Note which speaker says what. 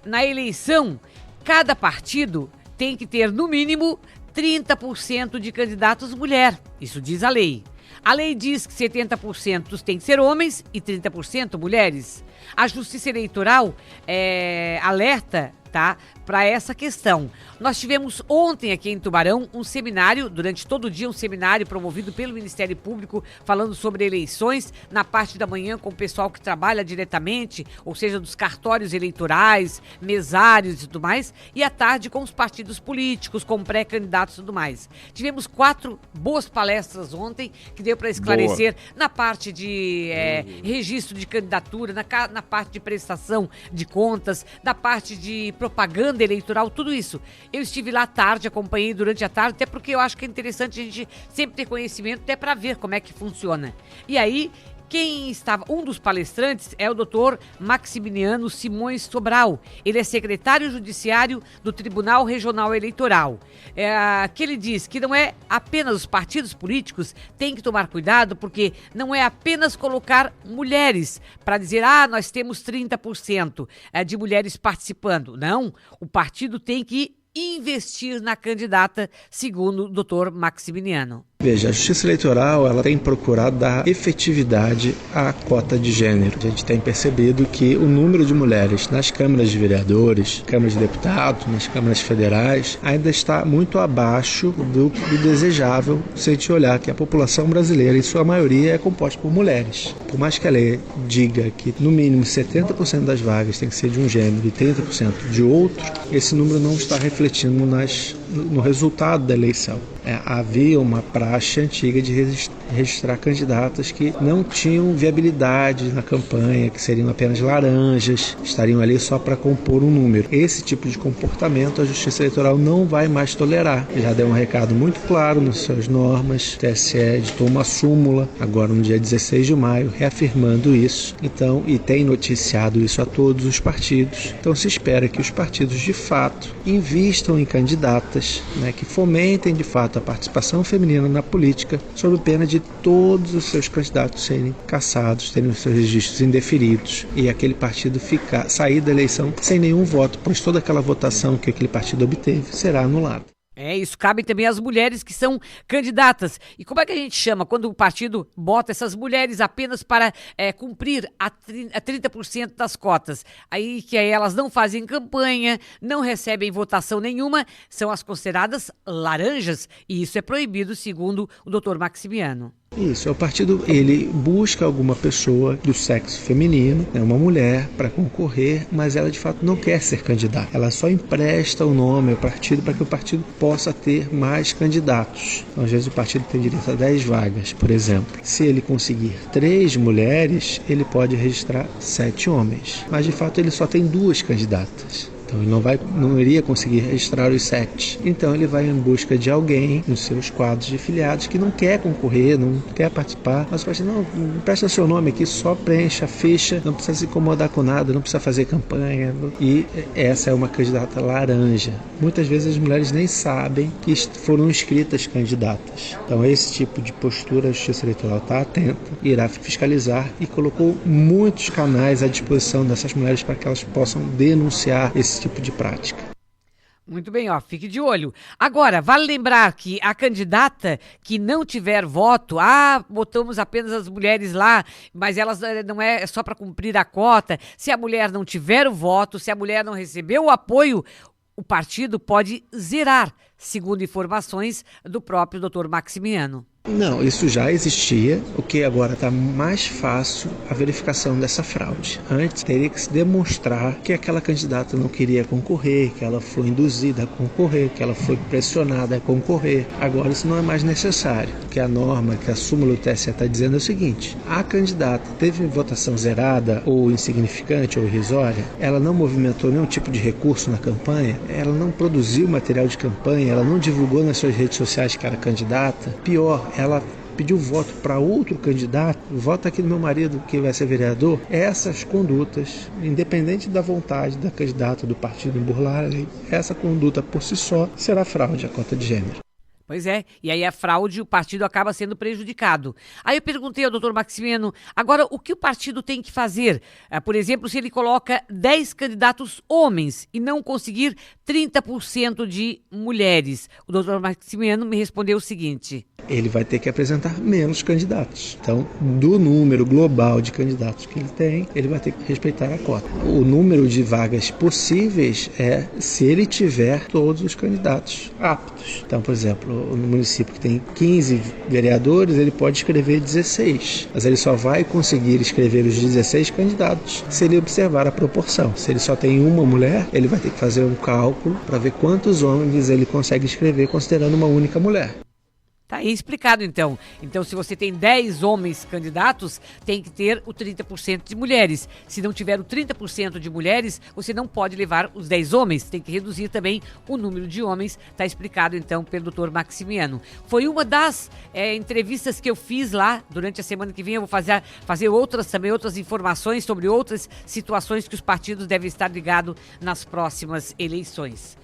Speaker 1: na eleição, cada partido tem que ter, no mínimo, 30% de candidatos mulher. Isso diz a lei. A lei diz que 70% tem que ser homens e 30% mulheres. A Justiça Eleitoral alerta, tá, para essa questão. Nós tivemos ontem aqui em Tubarão um seminário, durante todo o dia um seminário promovido pelo Ministério Público, falando sobre eleições, na parte da manhã com o pessoal que trabalha diretamente, ou seja, dos cartórios eleitorais, mesários e tudo mais, e à tarde com os partidos políticos, com pré-candidatos e tudo mais. Tivemos 4 boas palestras ontem, que deu para esclarecer na parte de registro de candidatura, na parte de prestação de contas, na parte de propaganda eleitoral, tudo isso. Eu estive lá à tarde, acompanhei durante a tarde, até porque eu acho que é interessante a gente sempre ter conhecimento, até para ver como é que funciona. E aí, um dos palestrantes é o doutor Maximiliano Simões Sobral. Ele é secretário judiciário do Tribunal Regional Eleitoral. Que ele diz que não é apenas os partidos políticos têm que tomar cuidado, porque não é apenas colocar mulheres para dizer, nós temos 30% de mulheres participando. Não, o partido tem que investir na candidata, segundo o doutor Maximiliano.
Speaker 2: Veja, a Justiça Eleitoral ela tem procurado dar efetividade à cota de gênero. A gente tem percebido que o número de mulheres nas câmaras de vereadores, câmaras de deputados, nas câmaras federais, ainda está muito abaixo do desejável se a gente olhar que a população brasileira, em sua maioria, é composta por mulheres. Por mais que a lei diga que no mínimo 70% das vagas tem que ser de um gênero e 30% de outro, esse número não está refletindo no resultado da eleição. Havia uma praxe antiga de registrar candidatas que não tinham viabilidade na campanha, que seriam apenas laranjas, estariam ali só para compor um número. Esse tipo de comportamento a Justiça Eleitoral não vai mais tolerar. Já deu um recado muito claro nas suas normas, o TSE editou uma súmula, agora no dia 16 de maio, reafirmando isso. Então, e tem noticiado isso a todos os partidos. Então se espera que os partidos de fato invistam em candidatas, que fomentem de fato a participação feminina na política, sob pena de todos os seus candidatos serem cassados, terem os seus registros indeferidos e aquele partido sair da eleição sem nenhum voto, pois toda aquela votação que aquele partido obteve será anulada.
Speaker 1: Isso cabe também às mulheres que são candidatas. E como é que a gente chama quando o partido bota essas mulheres apenas para cumprir a 30% das cotas? Aí elas não fazem campanha, não recebem votação nenhuma, são as consideradas laranjas, e isso é proibido, segundo o doutor Maximiano.
Speaker 2: Isso, o partido ele busca alguma pessoa do sexo feminino, uma mulher, para concorrer, mas ela de fato não quer ser candidata. Ela só empresta o nome ao partido para que o partido possa ter mais candidatos. Então, às vezes o partido tem direito a 10 vagas, por exemplo. Se ele conseguir 3 mulheres, ele pode registrar 7 homens. Mas de fato ele só tem 2 candidatas. Então ele não iria conseguir registrar os 7. Então ele vai em busca de alguém nos seus quadros de filiados que não quer concorrer, não quer participar. Mas o partido, não presta seu nome aqui, só preencha a ficha, não precisa se incomodar com nada, não precisa fazer campanha. E essa é uma candidata laranja. Muitas vezes as mulheres nem sabem que foram inscritas candidatas. Então esse tipo de postura a Justiça Eleitoral está atenta, irá fiscalizar e colocou muitos canais à disposição dessas mulheres para que elas possam denunciar esse tipo de prática.
Speaker 1: Muito bem, fique de olho. Agora, vale lembrar que a candidata que não tiver voto, botamos apenas as mulheres lá, mas elas não é só para cumprir a cota. Se a mulher não tiver o voto, se a mulher não recebeu o apoio, o partido pode zerar, segundo informações do próprio doutor Maximiano.
Speaker 2: Não, isso já existia, o que agora está mais fácil a verificação dessa fraude. Antes teria que se demonstrar que aquela candidata não queria concorrer, que ela foi induzida a concorrer, que ela foi pressionada a concorrer. Agora isso não é mais necessário, porque a norma, que a súmula do TSE está dizendo é o seguinte: a candidata teve votação zerada ou insignificante ou irrisória, ela não movimentou nenhum tipo de recurso na campanha, ela não produziu material de campanha, ela não divulgou nas suas redes sociais que era candidata, pior, ela pediu voto para outro candidato, vota aqui no meu marido que vai ser vereador. Essas condutas, independente da vontade da candidata do partido em burlar a lei, essa conduta por si só será fraude à cota de gênero.
Speaker 1: Pois é, e aí a fraude, o partido acaba sendo prejudicado. Aí eu perguntei ao doutor Maximiano, agora o que o partido tem que fazer? Por exemplo, se ele coloca 10 candidatos homens e não conseguir 30% de mulheres. O doutor Maximiano me respondeu o seguinte:
Speaker 2: ele vai ter que apresentar menos candidatos. Então, do número global de candidatos que ele tem, ele vai ter que respeitar a cota. O número de vagas possíveis é se ele tiver todos os candidatos aptos. Então, por exemplo, no município que tem 15 vereadores, ele pode escrever 16, mas ele só vai conseguir escrever os 16 candidatos se ele observar a proporção. Se ele só tem uma mulher, ele vai ter que fazer um cálculo para ver quantos homens ele consegue escrever considerando uma única mulher.
Speaker 1: Tá aí explicado, então. Então, se você tem 10 homens candidatos, tem que ter o 30% de mulheres. Se não tiver o 30% de mulheres, você não pode levar os 10 homens. Tem que reduzir também o número de homens. Tá explicado, então, pelo doutor Maximiano. Foi uma das entrevistas que eu fiz lá. Durante a semana que vem eu vou fazer outras informações sobre outras situações que os partidos devem estar ligados nas próximas eleições.